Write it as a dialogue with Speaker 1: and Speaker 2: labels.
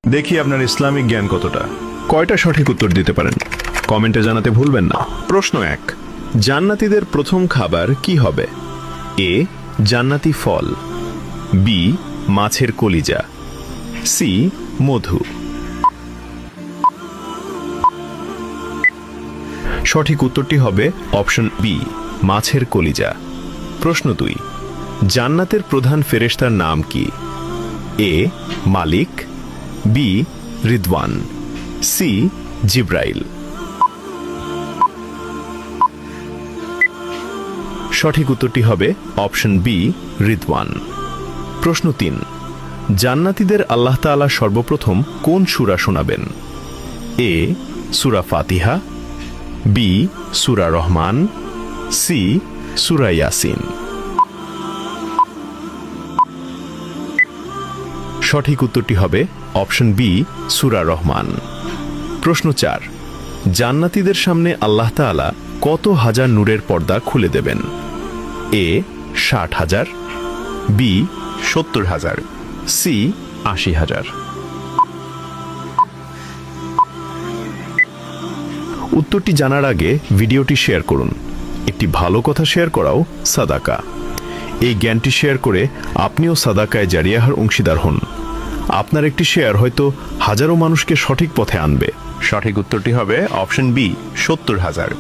Speaker 1: দেখি আপনার ইসলামিক জ্ঞান কতটা। কয়টা সঠিক উত্তর দিতে পারেন কমেন্টে জানাতে ভুলবেন না। প্রশ্ন 1, জান্নাতীদের প্রথম খাবার কি হবে? এ, জান্নাতি ফল, বি, মাছের কলিজা, সি, মধু। সঠিক উত্তরটি হবে অপশন বি, মাছের কলিজা। প্রশ্ন 2, জান্নাতের প্রধান ফেরেশতার নাম কি? এ, মালিক, বি, রিদওয়ান, সি, জিব্রাইল। সঠিক উত্তরটি হবে অপশন বি, রিদওয়ান। প্রশ্ন 3, জান্নাতীদের আল্লাহ তাআলা সর্বপ্রথম কোন সূরা শোনাবেন? এ, সূরা ফাতিহা, বি, সূরা রহমান, সি, সূরা ইয়াসিন। সঠিক উত্তরটি হবে অপশন বি, সূরা রহমান। প্রশ্ন 4, জান্নাতীদের সামনে আল্লাহ তাআলা কত হাজার নূরের পর্দা খুলে দেবেন? এ, 60,000, বি, 70,000, সি, 80,000। উত্তরটি জানার আগে ভিডিওটি শেয়ার করুন। একটি ভালো কথা শেয়ার করাও সাদাকা। এই জ্ঞানটি শেয়ার করে আপনিও সাদাকায় জারিয়াহার অংশীদার হন। আপনার একটি শেয়ার হয়তো হাজারো মানুষকে সঠিক পথে আনবে। সঠিক উত্তরটি হবে অপশন বি, 70,000।